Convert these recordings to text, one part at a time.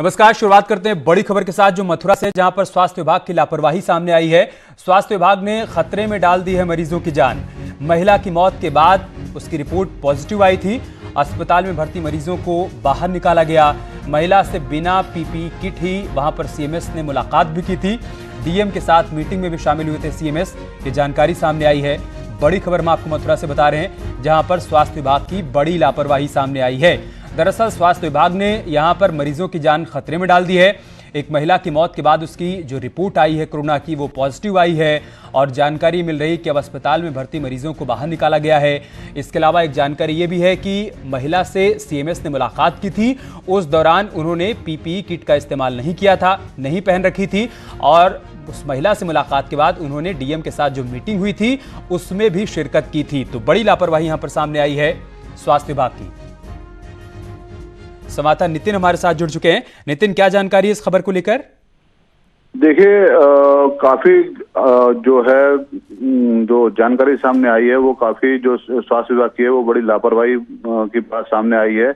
नमस्कार। शुरुआत करते हैं बड़ी खबर के साथ जो मथुरा से, जहां पर स्वास्थ्य विभाग की लापरवाही सामने आई है। स्वास्थ्य विभाग ने खतरे में डाल दी है मरीजों की जान। महिला की मौत के बाद उसकी रिपोर्ट पॉजिटिव आई थी। अस्पताल में भर्ती मरीजों को बाहर निकाला गया। महिला से बिना पीपीई किट ही वहां पर सीएमएस ने मुलाकात भी की थी। डीएम के साथ मीटिंग में भी शामिल हुए थे सीएमएस। ये जानकारी सामने आई है। बड़ी खबर हम आपको मथुरा से बता रहे हैं, जहां पर स्वास्थ्य विभाग की बड़ी लापरवाही सामने आई है। दरअसल स्वास्थ्य विभाग ने यहां पर मरीजों की जान खतरे में डाल दी है। एक महिला की मौत के बाद उसकी जो रिपोर्ट आई है कोरोना की, वो पॉजिटिव आई है और जानकारी मिल रही कि अब अस्पताल में भर्ती मरीजों को बाहर निकाला गया है। इसके अलावा एक जानकारी ये भी है कि महिला से सीएमएस ने मुलाकात की थी। उस दौरान उन्होंने पीपीई किट का इस्तेमाल नहीं किया था, नहीं पहन रखी थी और उस महिला से मुलाकात के बाद उन्होंने डीएम के साथ जो मीटिंग हुई थी उसमें भी शिरकत की थी। तो बड़ी लापरवाही यहां पर सामने आई है स्वास्थ्य विभाग की। संवाददाता नितिन हमारे साथ जुड़ चुके हैं। नितिन, क्या जानकारी है इस खबर को लेकर? देखिए, काफी जो है जो जानकारी सामने आई है वो काफी जो स्वास्थ्य विभाग की है वो बड़ी लापरवाही की बात सामने आई है।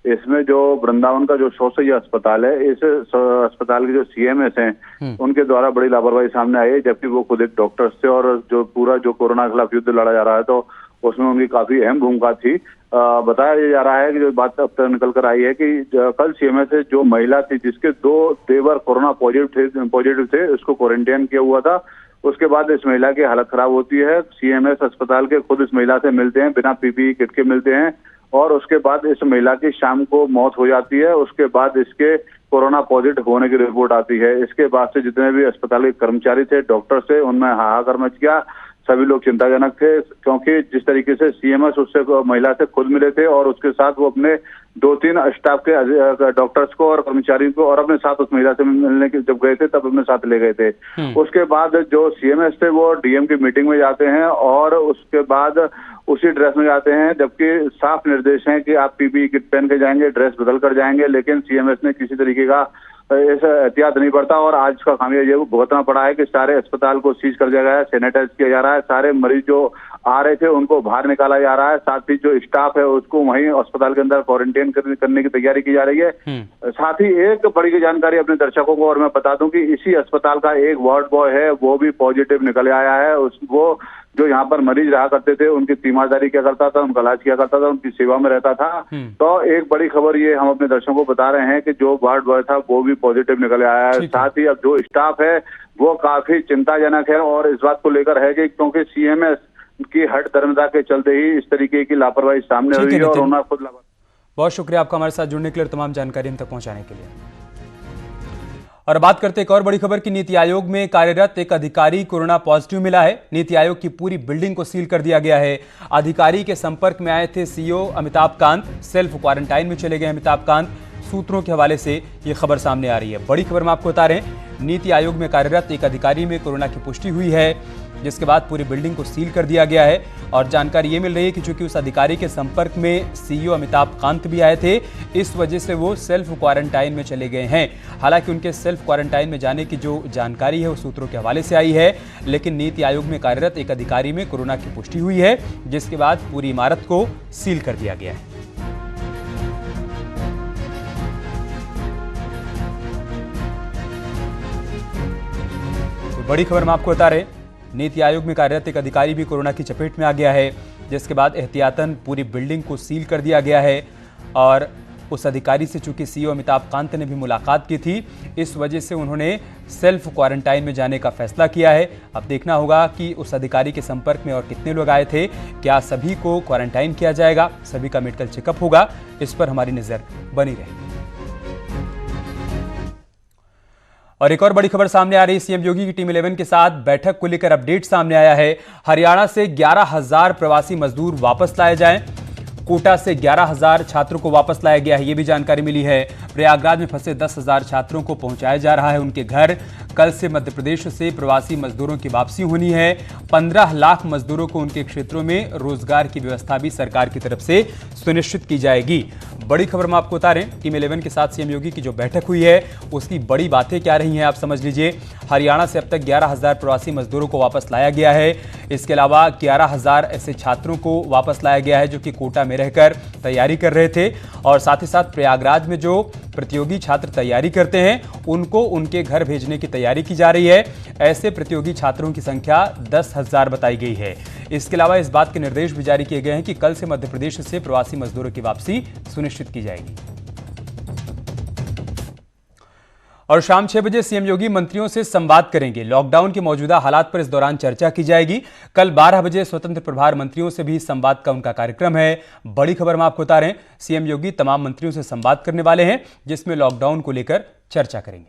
इसमें जो वृंदावन का जो शौसैया अस्पताल है, इस अस्पताल के जो सीएमएस हैं उनके द्वारा बड़ी लापरवाही सामने आई है, जबकि वो खुद एक डॉक्टर थे और जो पूरा जो कोरोना के खिलाफ युद्ध लड़ा जा रहा है तो उसमें उनकी काफी अहम भूमिका थी। बताया जा रहा है कि जो बात अब तक निकल कर आई है कि कल सीएमएस से जो महिला थी जिसके 2 देवर कोरोना पॉजिटिव थे उसको क्वारंटाइन किया हुआ था। उसके बाद इस महिला की हालत खराब होती है। सीएमएस अस्पताल के खुद इस महिला से मिलते हैं, बिना पीपीई किट के मिलते हैं और उसके बाद इस महिला की शाम को मौत हो जाती है। उसके बाद इसके कोरोना पॉजिटिव होने की रिपोर्ट आती है। इसके बाद से जितने भी अस्पताल के कर्मचारी थे, डॉक्टर थे, उनमें हाहाकार मच गया। सभी लोग चिंताजनक थे, क्योंकि जिस तरीके से सीएमएस उससे महिला से खुद मिले थे और उसके साथ वो अपने 2-3 स्टाफ के डॉक्टर्स को और कर्मचारियों को और अपने साथ उस महिला से मिलने के जब गए थे तब अपने साथ ले गए थे। उसके बाद जो सीएमएस थे वो डीएम की मीटिंग में जाते हैं और उसके बाद उसी ड्रेस में जाते हैं, जबकि साफ निर्देश है कि आप पीपीई किट पहन के जाएंगे, ड्रेस बदल कर जाएंगे। लेकिन सीएमएस ने किसी तरीके का ऐसा एहतियात नहीं बरता और आज का खामियाजा ये भुगतना पड़ा है कि सारे अस्पताल को सीज कर दिया गया है, सैनिटाइज किया जा रहा है। सारे मरीज जो आ रहे थे उनको बाहर निकाला जा रहा है। साथ ही जो स्टाफ है उसको वहीं अस्पताल के अंदर क्वारंटाइन करने की तैयारी की जा रही है। साथ ही एक बड़ी जानकारी अपने दर्शकों को और मैं बता दूं कि इसी अस्पताल का एक वार्ड बॉय है, वो भी पॉजिटिव निकल आया है। वो जो यहाँ पर मरीज रहा करते थे उनकी तीमारदारी क्या करता था, उनका इलाज किया करता था, उनकी सेवा में रहता था। तो एक बड़ी खबर ये हम अपने दर्शकों को बता रहे हैं कि जो वार्ड बॉय था वो भी पॉजिटिव निकल आया है। साथ ही अब जो स्टाफ है वो काफी चिंताजनक है और इस बात को लेकर है कि क्योंकि सीएमएस की हट धर्मता के चलते ही इस तरीके की लापरवाही सामने हुई है और उन्होंने खुद लापरवाही। बहुत शुक्रिया आपका हमारे साथ जुड़ने के लिए, तमाम जानकारी हम तक पहुंचाने के लिए। और बात करते एक और बड़ी खबर की। नीति आयोग में कार्यरत एक अधिकारी कोरोना पॉजिटिव मिला है। नीति आयोग की पूरी बिल्डिंग को सील कर दिया गया है। अधिकारी के संपर्क में आए थे CEO Amitabh Kant. Self quarantine में चले गए अमिताभ कांत। सूत्रों के हवाले से यह खबर सामने आ रही है। बड़ी खबर में आपको बता रहे हैं, नीति आयोग में कार्यरत एक अधिकारी में कोरोना की पुष्टि हुई है, जिसके बाद पूरी बिल्डिंग को सील कर दिया गया है। और जानकारी ये मिल रही है कि चूंकि उस अधिकारी के संपर्क में सीईओ अमिताभ कांत भी आए थे, इस वजह से वो सेल्फ क्वारंटाइन में चले गए हैं। हालांकि उनके सेल्फ क्वारंटाइन में जाने की जो जानकारी है वो सूत्रों के हवाले से आई है, लेकिन नीति आयोग में कार्यरत एक अधिकारी में कोरोना की पुष्टि हुई है, जिसके बाद पूरी इमारत को सील कर दिया गया है। बड़ी खबर में आपको बता रहे, नीति आयोग में कार्यरत एक अधिकारी भी कोरोना की चपेट में आ गया है, जिसके बाद एहतियातन पूरी बिल्डिंग को सील कर दिया गया है। और उस अधिकारी से चूंकि सीईओ अमिताभ कांत ने भी मुलाकात की थी, इस वजह से उन्होंने सेल्फ क्वारंटाइन में जाने का फैसला किया है। अब देखना होगा कि उस अधिकारी के संपर्क में और कितने लोग आए थे, क्या सभी को क्वारंटाइन किया जाएगा, सभी का मेडिकल चेकअप होगा, इस पर हमारी नजर बनी रहेगी। और एक और बड़ी खबर सामने आ रही है। सीएम योगी की टीम 11 के साथ बैठक को लेकर अपडेट सामने आया है। हरियाणा से 11,000 प्रवासी मजदूर वापस लाए जाएं। कोटा से 11,000 छात्रों को वापस लाया गया है, ये भी जानकारी मिली है। प्रयागराज में फंसे 10,000 छात्रों को पहुंचाया जा रहा है उनके घर। कल से मध्य प्रदेश से प्रवासी मजदूरों की वापसी होनी है। 15 लाख मजदूरों को उनके क्षेत्रों में रोजगार की व्यवस्था भी सरकार की तरफ से सुनिश्चित की जाएगी। बड़ी खबर में आपको बता रहे हैं, टीम 11 के साथ सीएम योगी की जो बैठक हुई है उसकी बड़ी बातें क्या रही हैं आप समझ लीजिए। हरियाणा से अब तक 11,000 प्रवासी मजदूरों को वापस लाया गया है। इसके अलावा 11,000 ऐसे छात्रों को वापस लाया गया है जो कि कोटा में रहकर तैयारी कर रहे थे। और साथ ही साथ प्रयागराज में जो प्रतियोगी छात्र तैयारी करते हैं उनको उनके घर भेजने की तैयारी की जा रही है। ऐसे प्रतियोगी छात्रों की संख्या 10,000 बताई गई है। इसके अलावा इस बात के निर्देश भी जारी किए गए हैं कि कल से मध्य प्रदेश से प्रवासी मजदूरों की वापसी सुनिश्चित की जाएगी। और शाम 6 बजे सीएम योगी मंत्रियों से संवाद करेंगे। लॉकडाउन के मौजूदा हालात पर इस दौरान चर्चा की जाएगी। कल 12 बजे स्वतंत्र प्रभार मंत्रियों से भी संवाद का उनका कार्यक्रम है। बड़ी खबर हम आपको बता रहे हैं, सीएम योगी तमाम मंत्रियों से संवाद करने वाले हैं, जिसमें लॉकडाउन को लेकर चर्चा करेंगे।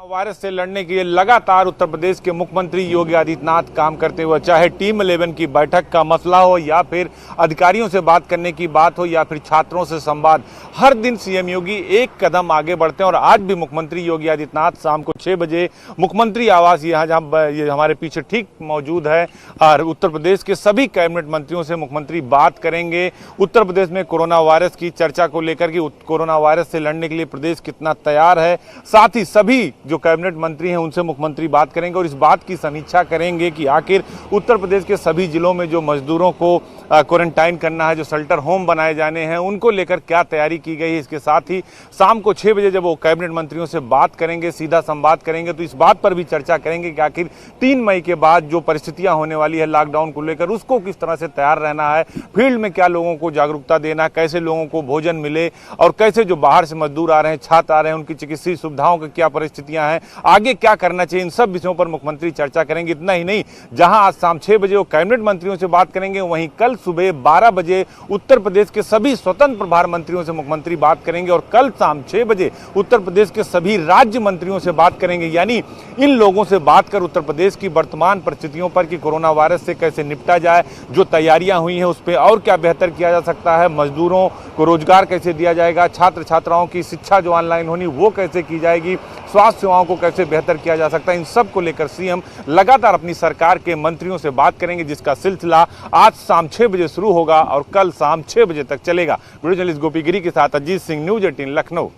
वायरस से लड़ने के लिए लगातार उत्तर प्रदेश के मुख्यमंत्री योगी आदित्यनाथ काम करते हुए, चाहे टीम 11 की बैठक का मसला हो या फिर अधिकारियों से बात करने की बात हो या फिर छात्रों से संवाद, हर दिन सीएम योगी एक कदम आगे बढ़ते हैं। और आज भी मुख्यमंत्री योगी आदित्यनाथ शाम को 6 बजे मुख्यमंत्री आवास यहाँ जहाँ ये हमारे पीछे ठीक मौजूद है, और उत्तर प्रदेश के सभी कैबिनेट मंत्रियों से मुख्यमंत्री बात करेंगे। उत्तर प्रदेश में कोरोना वायरस की चर्चा को लेकर कि कोरोना वायरस से लड़ने के लिए प्रदेश कितना तैयार है, साथ ही सभी जो कैबिनेट मंत्री हैं उनसे मुख्यमंत्री बात करेंगे और इस बात की समीक्षा करेंगे कि आखिर उत्तर प्रदेश के सभी जिलों में जो मजदूरों को क्वारंटाइन करना है, जो शेल्टर होम बनाए जाने हैं, उनको लेकर क्या तैयारी की गई है। इसके साथ ही शाम को 6 बजे जब वो कैबिनेट मंत्रियों से बात करेंगे, सीधा संवाद करेंगे, तो इस बात पर भी चर्चा करेंगे कि आखिर 3 मई के बाद जो परिस्थितियां होने वाली है लॉकडाउन को लेकर, उसको किस तरह से तैयार रहना है, फील्ड में क्या लोगों को जागरूकता देना, कैसे लोगों को भोजन मिले, और कैसे जो बाहर से मजदूर आ रहे हैं, छात्र आ रहे हैं, उनकी चिकित्सीय सुविधाओं की क्या परिस्थितियां हैं, आगे क्या करना चाहिए, इन सब विषयों पर मुख्यमंत्री चर्चा करेंगे। इतना ही नहीं, जहां आज शाम 6 बजे वो कैबिनेट मंत्रियों से बात करेंगे, वहीं कल सुबह 12 बजे उत्तर प्रदेश के सभी स्वतंत्र प्रभार मंत्रियों से मुख्यमंत्री बात करेंगे और कल शाम 6 बजे उत्तर प्रदेश के सभी राज्य मंत्रियों से बात करेंगे। यानी इन लोगों से बात कर उत्तर प्रदेश की वर्तमान परिस्थितियों पर कि कोरोना वायरस से कैसे निपटा जाए, जो तैयारियां हुई हैं उस पर और क्या बेहतर किया जा सकता है, मजदूरों को रोजगार कैसे दिया जाएगा, छात्र छात्राओं की शिक्षा जो ऑनलाइन होनी वो कैसे की जाएगी, स्वास्थ्य सेवाओं को कैसे बेहतर किया जा सकता है, इन सब को लेकर सीएम लगातार अपनी सरकार के मंत्रियों से बात करेंगे, जिसका सिलसिला आज शाम 6 बजे शुरू होगा और कल शाम 6 बजे तक चलेगा। वीडियो जर्नलिस्ट गोपी गिरी के साथ अजीत सिंह, न्यूज 18 लखनऊ।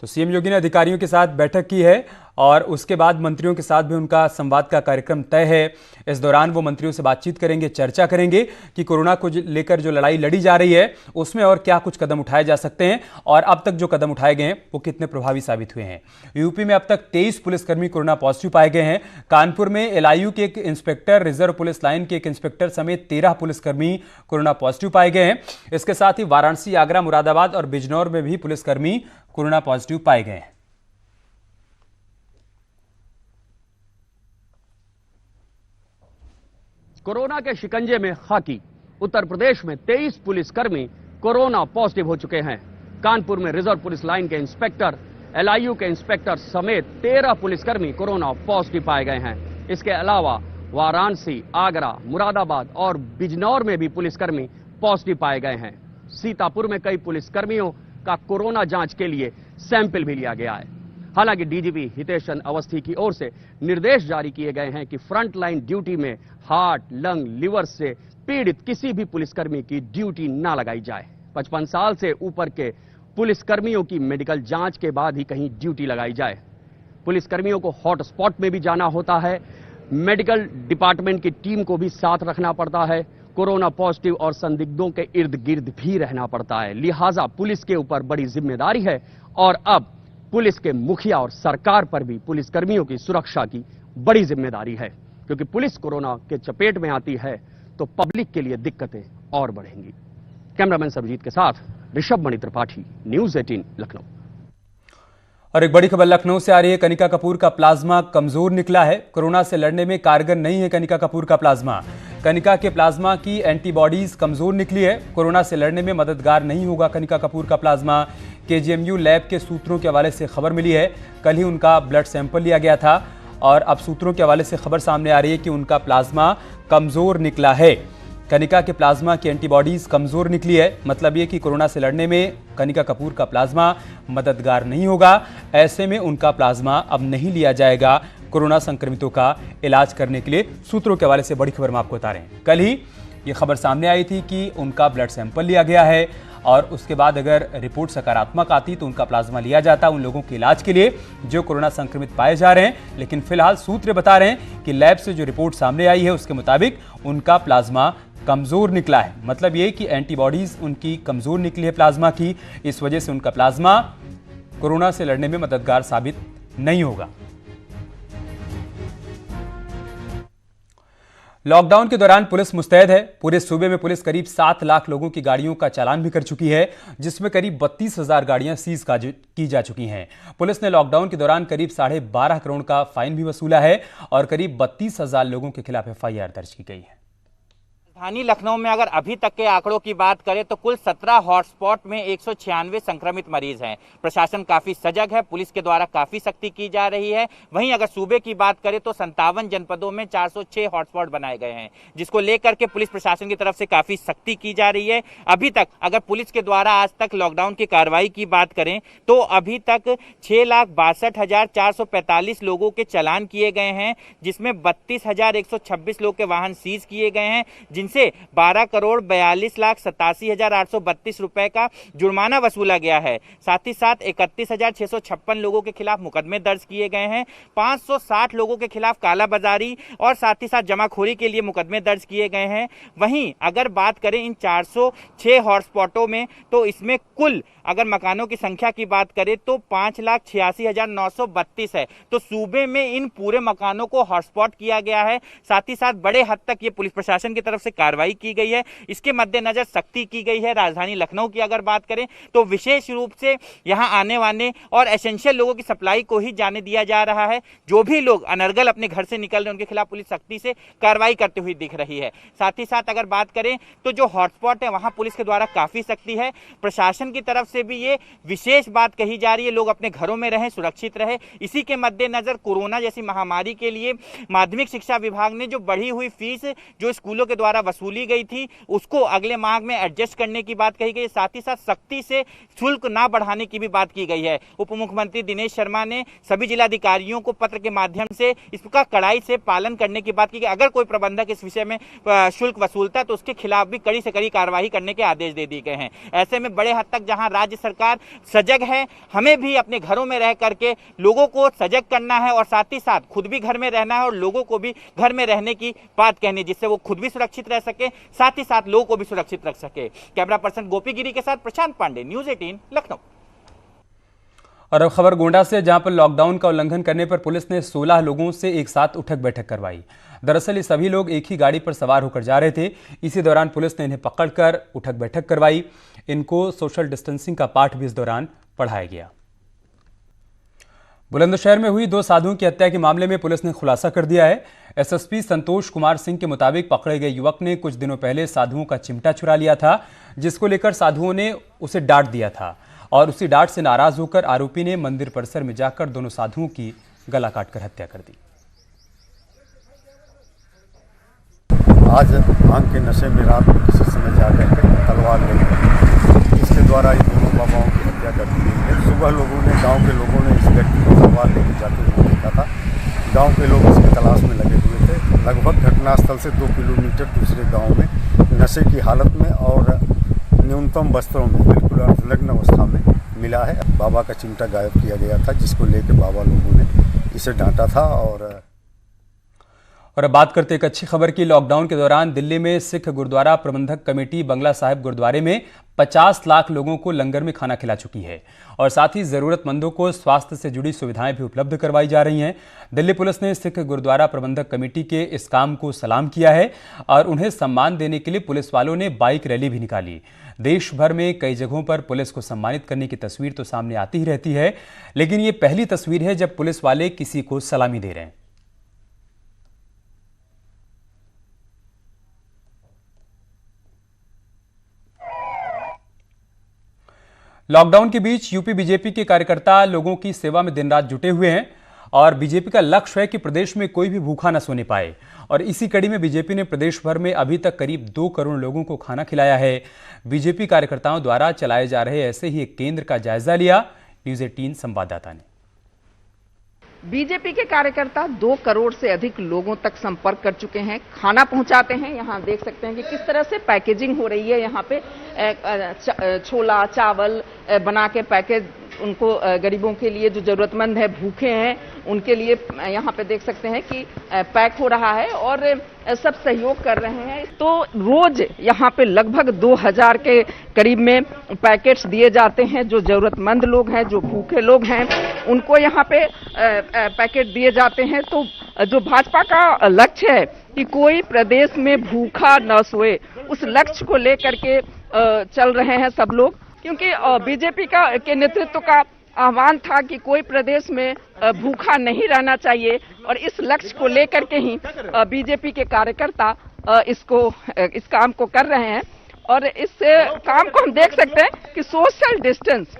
तो सीएम योगी ने अधिकारियों के साथ बैठक की है और उसके बाद मंत्रियों के साथ भी उनका संवाद का कार्यक्रम तय है। इस दौरान वो मंत्रियों से बातचीत करेंगे, चर्चा करेंगे कि कोरोना को लेकर जो लड़ाई लड़ी जा रही है उसमें और क्या कुछ कदम उठाए जा सकते हैं और अब तक जो कदम उठाए गए हैं वो कितने प्रभावी साबित हुए हैं। यूपी में अब तक 23 पुलिसकर्मी कोरोना पॉजिटिव पाए गए हैं। कानपुर में एलआईयू के एक इंस्पेक्टर, रिजर्व पुलिस लाइन के एक इंस्पेक्टर समेत 13 पुलिसकर्मी कोरोना पॉजिटिव पाए गए हैं। इसके साथ ही वाराणसी, आगरा, मुरादाबाद और बिजनौर में भी पुलिसकर्मी कोरोना पॉजिटिव पाए गए हैं। कोरोना के शिकंजे में खाकी उत्तर प्रदेश में 23 पुलिसकर्मी कोरोना पॉजिटिव हो चुके हैं। कानपुर में रिजर्व पुलिस लाइन के इंस्पेक्टर, एलआईयू के इंस्पेक्टर समेत 13 पुलिसकर्मी कोरोना पॉजिटिव पाए गए हैं। इसके अलावा वाराणसी, आगरा, मुरादाबाद और बिजनौर में भी पुलिसकर्मी पॉजिटिव पाए गए हैं। सीतापुर में कई पुलिसकर्मियों का कोरोना जांच के लिए सैंपल भी लिया गया है। हालांकि डीजीपी हितेश चंद्र अवस्थी की ओर से निर्देश जारी किए गए हैं कि फ्रंट लाइन ड्यूटी में हार्ट, लंग, लिवर से पीड़ित किसी भी पुलिसकर्मी की ड्यूटी ना लगाई जाए। 55 साल से ऊपर के पुलिसकर्मियों की मेडिकल जांच के बाद ही कहीं ड्यूटी लगाई जाए। पुलिसकर्मियों को हॉटस्पॉट में भी जाना होता है। मेडिकल डिपार्टमेंट की टीम को भी साथ रखना पड़ता है। कोरोना पॉजिटिव और संदिग्धों के इर्द गिर्द भी रहना पड़ता है। लिहाजा पुलिस के ऊपर बड़ी जिम्मेदारी है और अब पुलिस के मुखिया और सरकार पर भी पुलिसकर्मियों की सुरक्षा की बड़ी जिम्मेदारी है, क्योंकि पुलिस कोरोना के चपेट में आती है तो पब्लिक के लिए दिक्कतें और बढ़ेंगी। कैमरामैन सरबजीत के साथ ऋषभ मणि त्रिपाठी, न्यूज 18 लखनऊ। और एक बड़ी खबर लखनऊ से आ रही है। कनिका कपूर का प्लाज्मा कमजोर निकला है। कोरोना से लड़ने में कारगर नहीं है कनिका कपूर का प्लाज्मा। कनिका के प्लाज्मा की एंटीबॉडीज कमजोर निकली है। कोरोना से लड़ने में मददगार नहीं होगा कनिका कपूर का प्लाज्मा। केजीएमयू लैब के सूत्रों के हवाले से खबर मिली है। कल ही उनका ब्लड सैंपल लिया गया था और अब सूत्रों के हवाले से खबर सामने आ रही है कि उनका प्लाज्मा कमजोर निकला है। कनिका के प्लाज्मा की एंटीबॉडीज कमजोर निकली है। मतलब ये कि कोरोना से लड़ने में कनिका कपूर का प्लाज्मा मददगार नहीं होगा। ऐसे में उनका प्लाज्मा अब नहीं लिया जाएगा कोरोना संक्रमितों का इलाज करने के लिए। सूत्रों के हवाले से बड़ी खबर हम आपको बता रहे हैं। कल ही ये खबर सामने आई थी कि उनका ब्लड सैंपल लिया गया है और उसके बाद अगर रिपोर्ट सकारात्मक आती तो उनका प्लाज्मा लिया जाता उन लोगों के इलाज के लिए जो कोरोना संक्रमित पाए जा रहे हैं। लेकिन फिलहाल सूत्र बता रहे हैं कि लैब से जो रिपोर्ट सामने आई है उसके मुताबिक उनका प्लाज्मा कमजोर निकला है। मतलब ये कि एंटीबॉडीज उनकी कमजोर निकली है प्लाज्मा की, इस वजह से उनका प्लाज्मा कोरोना से लड़ने में मददगार साबित नहीं होगा। लॉकडाउन के दौरान पुलिस मुस्तैद है। पूरे सूबे में पुलिस करीब 7 लाख लोगों की गाड़ियों का चालान भी कर चुकी है, जिसमें करीब 32,000 गाड़ियां सीज की जा चुकी हैं। पुलिस ने लॉकडाउन के दौरान करीब 12.5 करोड़ का फाइन भी वसूला है और करीब 32,000 लोगों के खिलाफ FIR दर्ज की गई है। राजधानी लखनऊ में अगर अभी तक के आंकड़ों की बात करें तो कुल 17 हॉटस्पॉट में 196 संक्रमित मरीज हैं। प्रशासन काफी सजग है, पुलिस के द्वारा काफी सख्ती की जा रही है। वहीं अगर सूबे की बात करें तो 57 जनपदों में 406 हॉटस्पॉट बनाए गए हैं, जिसको लेकर के पुलिस प्रशासन की तरफ से काफी सख्ती की जा रही है। अभी तक अगर पुलिस के द्वारा आज तक लॉकडाउन की कार्रवाई की बात करें तो अभी तक 6,62,445 लोगों के चालान किए गए हैं, जिसमें 32,126 लोग के वाहन सीज किए गए हैं, जिनसे 12,42,87,832 रुपए का जुर्माना वसूला गया है। साथ ही साथ 31,656 लोगों के खिलाफ मुकदमे दर्ज किए गए हैं। 560 लोगों के खिलाफ कालाबाजारी और साथ ही साथ जमाखोरी के लिए मुकदमे दर्ज किए गए हैं। वहीं अगर बात करें इन 406 हॉटस्पॉटों में तो इसमें कुल अगर मकानों की संख्या की बात करें तो 5,86,932 है। तो सूबे में इन पूरे मकानों को हॉटस्पॉट किया गया है। साथ ही साथ बड़े हद तक ये पुलिस प्रशासन की तरफ से कार्रवाई की गई है। इसके मद्देनजर सख्ती की गई है। राजधानी लखनऊ की अगर बात करें तो विशेष रूप से यहां आने वाले और एसेंशियल लोगों की सप्लाई को ही जाने दिया जा रहा है। जो भी लोग अनर्गल अपने घर से निकल रहे हैं उनके खिलाफ पुलिस सख्ती से कार्रवाई करते हुए दिख रही है। साथ ही साथ अगर बात करें तो जो हॉटस्पॉट है वहां पुलिस के द्वारा काफी सख्ती है। प्रशासन की तरफ से भी ये विशेष बात कही जा रही है, लोग अपने घरों में रहें, सुरक्षित रहे। इसी के मद्देनजर कोरोना जैसी महामारी के लिए माध्यमिक शिक्षा विभाग ने जो बढ़ी हुई फीस जो स्कूलों के द्वारा वसूली गई थी उसको अगले माह में एडजस्ट करने की बात कही गई। साथ ही साथ सख्ती से शुल्क ना बढ़ाने की भी बात की गई है। उप मुख्यमंत्री दिनेश शर्मा ने सभी जिलाधिकारियों को पत्र के माध्यम से इसका कड़ाई से पालन करने की बात की कि अगर कोई प्रबंधक इस विषय में शुल्क वसूलता है तो उसके खिलाफ भी कड़ी से कड़ी कार्रवाई करने के आदेश दे दिए गए हैं। ऐसे में बड़े हद तक जहां राज्य सरकार सजग है, हमें भी अपने घरों में रह करके लोगों को सजग करना है और साथ ही साथ खुद भी घर में रहना है और लोगों को भी घर में रहने की बात कहनी, जिससे वो खुद भी सुरक्षित रह सके, साथ ही साथ लोगों को भी सुरक्षित रख सके। कैमरा पर्सन गोपी गिरी के साथ प्रशांत पांडे, न्यूज़ 18 लखनऊ। और अब खबर गोंडा से, जहां पर लॉकडाउन का उल्लंघन करने पर पुलिस ने 16 लोगों से एक साथ उठक बैठक करवाई। दरअसल ये सभी लोग एक ही गाड़ी पर सवार होकर जा रहे थे। इसी दौरान पुलिस ने इन्हें पकड़कर उठक बैठक करवाई। इनको सोशल डिस्टेंसिंग का पाठ भी इस दौरान पढ़ाया गया। बुलंदशहर में हुई 2 साधुओं की हत्या के मामले में पुलिस ने खुलासा कर दिया है। एसएसपी संतोष कुमार सिंह के मुताबिक पकड़े गए युवक ने कुछ दिनों पहले साधुओं का चिमटा चुरा लिया था, जिसको लेकर साधुओं ने उसे डांट दिया था और उसी डांट से नाराज होकर आरोपी ने मंदिर परिसर में जाकर दोनों साधुओं की गला काटकर हत्या कर दी। आज भांग के नशे में रात में किसी समय जाकर के तलवार लेकर इसके द्वारा इन दोनों बाबाओं की हत्या कर दी गई है। सुबह लोगों ने, गांव के लोगों ने इस व्यक्ति को तलवार लेकर जाते हुए देखा था। गांव के लोग इसकी तलाश में लगे हुए थे। लगभग घटनास्थल से 2 किलोमीटर दूसरे गांव में नशे की हालत में और न्यूनतम वस्त्रों में बिल्कुल अर्धनग्न अवस्था में मिला है। बाबा का चिमटा गायब किया गया था, जिसको लेकर बाबा लोगों ने इसे डांटा था। और अब बात करते एक अच्छी खबर की। लॉकडाउन के दौरान दिल्ली में सिख गुरुद्वारा प्रबंधक कमेटी बंगला साहिब गुरुद्वारे में 50 लाख लोगों को लंगर में खाना खिला चुकी है और साथ ही जरूरतमंदों को स्वास्थ्य से जुड़ी सुविधाएं भी उपलब्ध करवाई जा रही हैं। दिल्ली पुलिस ने सिख गुरुद्वारा प्रबंधक कमेटी के इस काम को सलाम किया है और उन्हें सम्मान देने के लिए पुलिस वालों ने बाइक रैली भी निकाली। देश भर में कई जगहों पर पुलिस को सम्मानित करने की तस्वीर तो सामने आती ही रहती है, लेकिन ये पहली तस्वीर है जब पुलिस वाले किसी को सलामी दे रहे हैं। लॉकडाउन के बीच यूपी बीजेपी के कार्यकर्ता लोगों की सेवा में दिन रात जुटे हुए हैं और बीजेपी का लक्ष्य है कि प्रदेश में कोई भी भूखा न सोने पाए। और इसी कड़ी में बीजेपी ने प्रदेश भर में अभी तक करीब 2 करोड़ लोगों को खाना खिलाया है। बीजेपी कार्यकर्ताओं द्वारा चलाए जा रहे ऐसे ही एक केंद्र का जायजा लिया न्यूज़ 18 संवाददाता ने। बीजेपी के कार्यकर्ता 2 करोड़ से अधिक लोगों तक संपर्क कर चुके हैं, खाना पहुंचाते हैं। यहाँ देख सकते हैं कि किस तरह से पैकेजिंग हो रही है। यहाँ पे छोला चावल बना के पैकेज उनको गरीबों के लिए जो जरूरतमंद है, भूखे हैं, उनके लिए यहाँ पे देख सकते हैं कि पैक हो रहा है और सब सहयोग कर रहे हैं। तो रोज यहाँ पे लगभग 2000 के करीब में पैकेट्स दिए जाते हैं। जो जरूरतमंद लोग हैं, जो भूखे लोग हैं, उनको यहाँ पे पैकेट दिए जाते हैं। तो जो भाजपा का लक्ष्य है कि कोई प्रदेश में भूखा न सोए, उस लक्ष्य को लेकर के चल रहे हैं सब लोग, क्योंकि बीजेपी के नेतृत्व का आह्वान था कि कोई प्रदेश में भूखा नहीं रहना चाहिए और इस लक्ष्य को लेकर के ही बीजेपी के कार्यकर्ता इस काम को कर रहे हैं। और इस काम को हम देख सकते हैं कि सोशल डिस्टेंस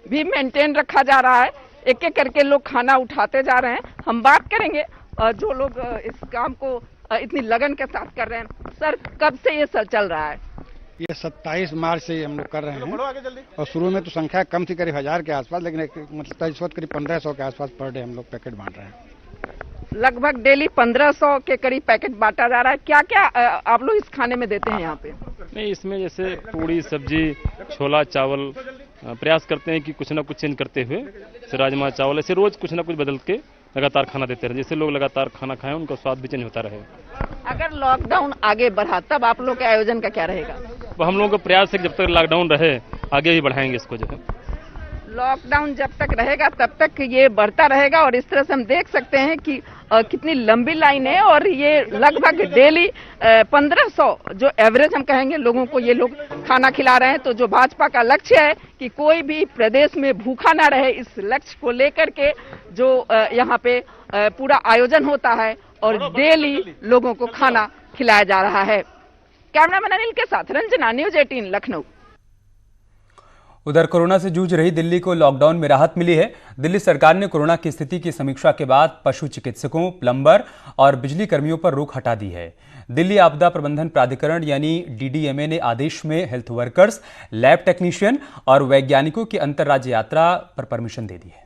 भी मेंटेन रखा जा रहा है। एक एक करके लोग खाना उठाते जा रहे हैं। हम बात करेंगे जो लोग इस काम को इतनी लगन के साथ कर रहे हैं। सर, कब से ये सर चल रहा है? ये 27 मार्च से हम लोग कर रहे हैं और शुरू में तो संख्या कम थी, करीब 1000 के आसपास, लेकिन मतलब इस वक्त करीब 1500 के आसपास पर डे हम लोग पैकेट बांट रहे हैं। लगभग डेली 1500 के करीब पैकेट बांटा जा रहा है। क्या क्या आप लोग इस खाने में देते हैं यहाँ पे? नहीं, इसमें जैसे पूड़ी, सब्जी, छोला, चावल, प्रयास करते हैं कि कुछ ना कुछ चेंज करते हुए, जैसे राजमा चावल, ऐसे रोज कुछ ना कुछ बदल के लगातार खाना देते रहे, जिससे लोग लगातार खाना खाएं, उनका स्वाद भी चेंज होता रहे। अगर लॉकडाउन आगे बढ़ा तब आप लोग के आयोजन का क्या रहेगा? तो हम लोगों का प्रयास है कि जब तक लॉकडाउन रहे आगे भी बढ़ाएंगे इसको। जो है लॉकडाउन जब तक रहेगा तब तक ये बढ़ता रहेगा। और इस तरह से हम देख सकते हैं कि कितनी लंबी लाइन है और ये लगभग डेली 1500 जो एवरेज हम कहेंगे लोगों को ये लोग खाना खिला रहे हैं। तो जो भाजपा का लक्ष्य है कि कोई भी प्रदेश में भूखा ना रहे, इस लक्ष्य को लेकर के जो यहाँ पे पूरा आयोजन होता है और डेली लोगों को खाना खिलाया जा रहा है। कैमरामैन अनिल के साथ रंजना, न्यूज 18 लखनऊ। उधर कोरोना से जूझ रही दिल्ली को लॉकडाउन में राहत मिली है। दिल्ली सरकार ने कोरोना की स्थिति की समीक्षा के बाद पशु चिकित्सकों, प्लम्बर और बिजली कर्मियों पर रोक हटा दी है। दिल्ली आपदा प्रबंधन प्राधिकरण यानी DDMA ने आदेश में हेल्थ वर्कर्स, लैब टेक्नीशियन और वैज्ञानिकों की अंतर्राज्य यात्रा पर परमिशन दे दी है।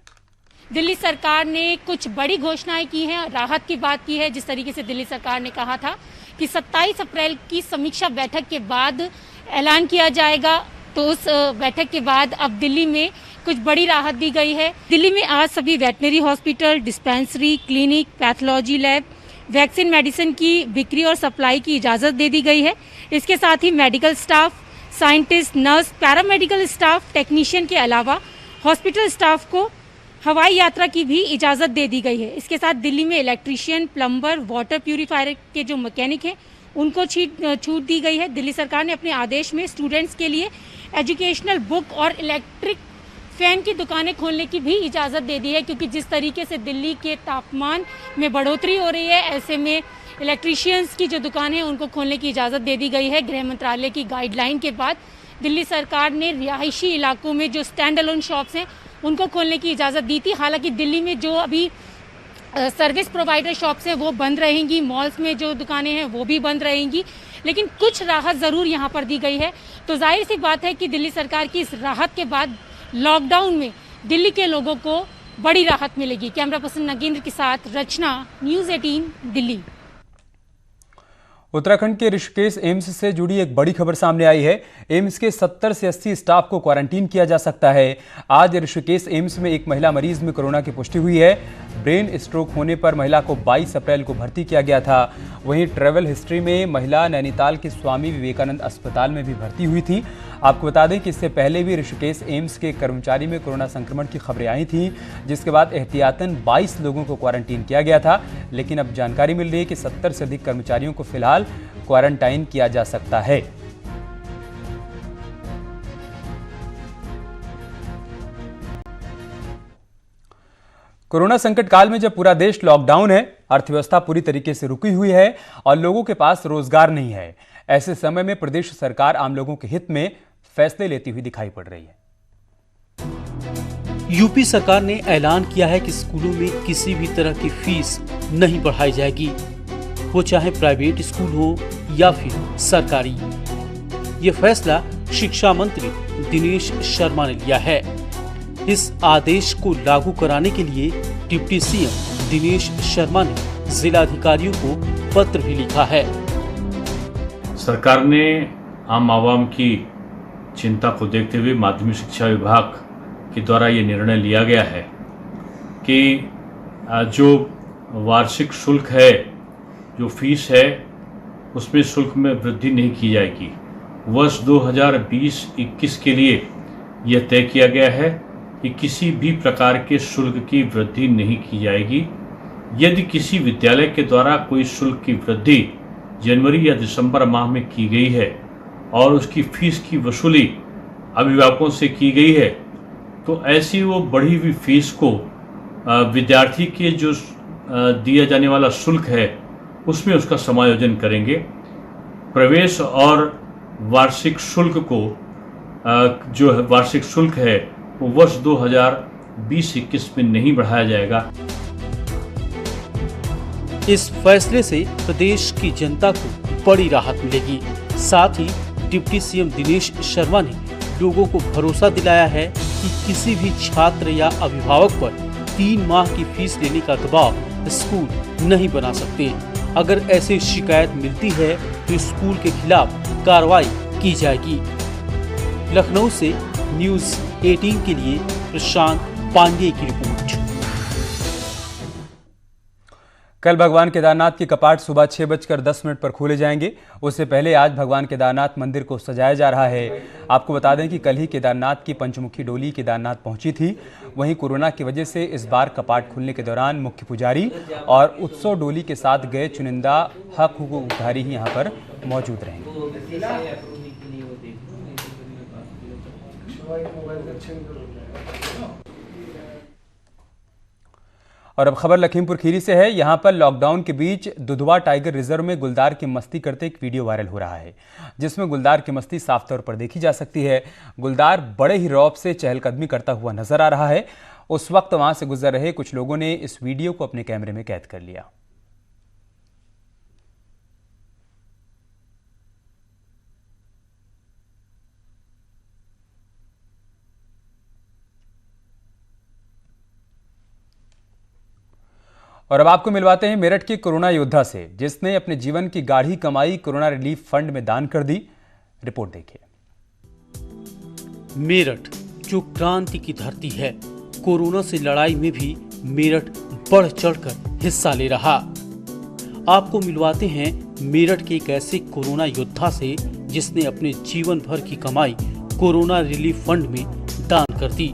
दिल्ली सरकार ने कुछ बड़ी घोषणाएं की हैं, राहत की बात की है। जिस तरीके से दिल्ली सरकार ने कहा था कि 27 अप्रैल की समीक्षा बैठक के बाद ऐलान किया जाएगा, तो उस बैठक के बाद अब दिल्ली में कुछ बड़ी राहत दी गई है। दिल्ली में आज सभी veterinary hospital, dispensary, clinic, pathology lab, vaccine medicine की बिक्री और सप्लाई की इजाज़त दे दी गई है। इसके साथ ही medical staff, scientist, nurse, paramedical staff, technician के अलावा हॉस्पिटल स्टाफ को हवाई यात्रा की भी इजाज़त दे दी गई है। इसके साथ दिल्ली में इलेक्ट्रीशियन, प्लम्बर, वाटर प्यूरिफायर के जो मैकेनिक हैं उनको छूट दी गई है। दिल्ली सरकार ने अपने आदेश में स्टूडेंट्स के लिए एजुकेशनल बुक और इलेक्ट्रिक फैन की दुकानें खोलने की भी इजाज़त दे दी है, क्योंकि जिस तरीके से दिल्ली के तापमान में बढ़ोतरी हो रही है, ऐसे में इलेक्ट्रीशियंस की जो दुकानें हैं उनको खोलने की इजाज़त दे दी गई है। गृह मंत्रालय की गाइडलाइन के बाद दिल्ली सरकार ने रिहायशी इलाकों में जो स्टैंड अलोन शॉप्स हैं उनको खोलने की इजाज़त दी थी। हालांकि दिल्ली में जो अभी सर्विस प्रोवाइडर शॉप्स हैं वो बंद रहेंगी, मॉल्स में जो दुकानें हैं वो भी बंद रहेंगी, लेकिन कुछ राहत ज़रूर यहाँ पर दी गई है। तो जाहिर सी बात है कि दिल्ली सरकार की इस राहत के बाद लॉकडाउन में दिल्ली के लोगों को बड़ी राहत मिलेगी। कैमरा पर्सन नगेंद्र के साथ रचना, न्यूज़ 18 दिल्ली। उत्तराखंड के ऋषिकेश एम्स से जुड़ी एक बड़ी खबर सामने आई है। एम्स के 70 से 80 स्टाफ को क्वारंटीन किया जा सकता है। आज ऋषिकेश एम्स में एक महिला मरीज में कोरोना की पुष्टि हुई है। ब्रेन स्ट्रोक होने पर महिला को 22 अप्रैल को भर्ती किया गया था। वहीं ट्रैवल हिस्ट्री में महिला नैनीताल के स्वामी विवेकानंद अस्पताल में भी भर्ती हुई थी। आपको बता दें कि इससे पहले भी ऋषिकेश एम्स के कर्मचारी में कोरोना संक्रमण की खबरें आई थीं, जिसके बाद एहतियातन 22 लोगों को क्वारंटीन किया गया था। लेकिन अब जानकारी मिल रही है कि 70 से अधिक कर्मचारियों को फिलहाल क्वारंटाइन किया जा सकता है। कोरोना संकट काल में जब पूरा देश लॉकडाउन है, अर्थव्यवस्था पूरी तरीके से रुकी हुई है और लोगों के पास रोजगार नहीं है, ऐसे समय में प्रदेश सरकार आम लोगों के हित में फैसले लेती हुई दिखाई पड़ रही है। यूपी सरकार ने ऐलान किया है कि स्कूलों में किसी भी तरह की फीस नहीं बढ़ाई जाएगी, वो चाहे प्राइवेट स्कूल हो या फिर सरकारी। ये फैसला शिक्षा मंत्री दिनेश शर्मा ने लिया है। इस आदेश को लागू कराने के लिए डिप्टी सीएम दिनेश शर्मा ने जिलाधिकारियों को पत्र भी लिखा है। सरकार ने आम आवाम की चिंता को देखते हुए माध्यमिक शिक्षा विभाग के द्वारा ये निर्णय लिया गया है कि जो वार्षिक शुल्क है, जो फीस है, उसमें शुल्क में वृद्धि नहीं की जाएगी। वर्ष 2020-21 के लिए यह तय किया गया है कि किसी भी प्रकार के शुल्क की वृद्धि नहीं की जाएगी। यदि किसी विद्यालय के द्वारा कोई शुल्क की वृद्धि जनवरी या दिसंबर माह में की गई है और उसकी फीस की वसूली अभिभावकों से की गई है, तो ऐसी वो बढ़ी हुई फीस को विद्यार्थी के जो दिया जाने वाला शुल्क है उसमें उसका समायोजन करेंगे। प्रवेश और वार्षिक शुल्क को जो वार्षिक शुल्क है वो वर्ष 2020-21 में नहीं बढ़ाया जाएगा। इस फैसले से प्रदेश की जनता को बड़ी राहत मिलेगी। साथ ही डिप्टी सीएम दिनेश शर्मा ने लोगों को भरोसा दिलाया है कि किसी भी छात्र या अभिभावक पर 3 माह की फीस लेने का दबाव स्कूल नहीं बना सकते। अगर ऐसी शिकायत मिलती है तो स्कूल के खिलाफ कार्रवाई की जाएगी। लखनऊ से न्यूज़ 18 के लिए प्रशांत पांडे की रिपोर्ट। कल भगवान केदारनाथ के कपाट सुबह 6:10 पर खोले जाएंगे। उससे पहले आज भगवान केदारनाथ मंदिर को सजाया जा रहा है। आपको बता दें कि कल ही केदारनाथ की पंचमुखी डोली केदारनाथ पहुंची थी। वहीं कोरोना की वजह से इस बार कपाट खुलने के दौरान मुख्य पुजारी और उत्सव डोली के साथ गए चुनिंदा हक हुकूकधारी ही यहाँ पर मौजूद रहेंगे। और अब खबर लखीमपुर खीरी से है। यहाँ पर लॉकडाउन के बीच दुधवा टाइगर रिजर्व में गुलदार की मस्ती करते एक वीडियो वायरल हो रहा है, जिसमें गुलदार की मस्ती साफ तौर पर देखी जा सकती है। गुलदार बड़े ही रौब से चहलकदमी करता हुआ नजर आ रहा है। उस वक्त वहां से गुजर रहे कुछ लोगों ने इस वीडियो को अपने कैमरे में कैद कर लिया। और अब आपको मिलवाते हैं मेरठ के कोरोना योद्धा से, जिसने अपने जीवन की गाढ़ी कमाई कोरोना रिलीफ फंड में दान कर दी। रिपोर्ट देखिए। मेरठ जो क्रांति की धरती है, कोरोना से लड़ाई में भी मेरठ बढ़ चढ़कर हिस्सा ले रहा। आपको मिलवाते हैं मेरठ के एक ऐसे कोरोना योद्धा से जिसने अपने जीवन भर की कमाई कोरोना रिलीफ फंड में दान कर दी।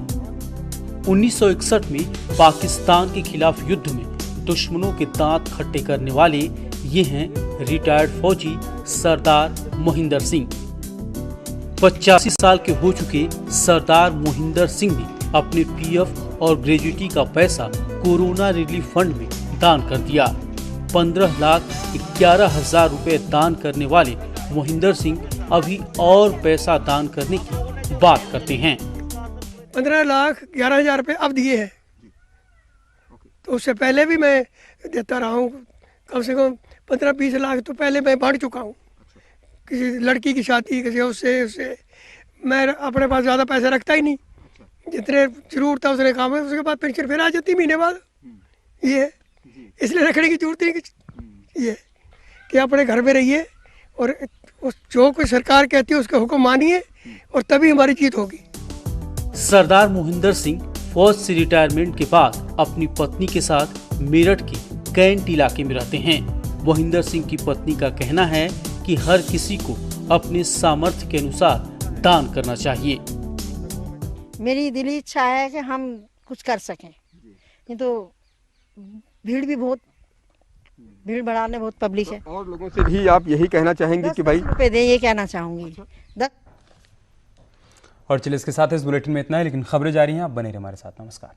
1961 में पाकिस्तान के खिलाफ युद्ध में दुश्मनों के दांत खट्टे करने वाले ये हैं रिटायर्ड फौजी सरदार मोहिंदर सिंह। 85 साल के हो चुके सरदार मोहिंदर सिंह ने अपने पीएफ और ग्रेजुएटी का पैसा कोरोना रिलीफ फंड में दान कर दिया। 15,11,000 रुपए दान करने वाले मोहिंदर सिंह अभी और पैसा दान करने की बात करते हैं। 15,11,000 रुपए अब दिए हैं, तो उससे पहले भी मैं देता रहा हूँ। कम से कम 15-20 लाख तो पहले मैं बांट चुका हूँ। किसी लड़की की शादी, किसी उससे मैं अपने पास ज़्यादा पैसा रखता ही नहीं। जितने जरूरत था उसने काम है, उसके बाद पेंशन फिर आ जाती महीने बाद। ये इसलिए रखने की जरूरत नहीं। ये कि अपने घर में रहिए और जो कोई सरकार कहती है उसके हुक्म मानिए और तभी हमारी जीत होगी। सरदार मोहिंदर सिंह फौज से रिटायरमेंट के बाद अपनी पत्नी के साथ मेरठ के कैंट इलाके में रहते हैं। मोहिंदर सिंह की पत्नी का कहना है कि हर किसी को अपने सामर्थ्य के अनुसार दान करना चाहिए। मेरी दिली इच्छा है कि हम कुछ कर सकें, किंतु भीड़ भी बहुत, भीड़ बढ़ाने बहुत पब्लिक है। और लोगों से भी आप यही कहना चाहेंगे कि भाई 10 रुपए दें, ये कहना चाहूंगी। और चलिए इसके साथ इस बुलेटिन में इतना है, लेकिन खबरें जारी हैं। आप बने रहिए हमारे साथ। नमस्कार।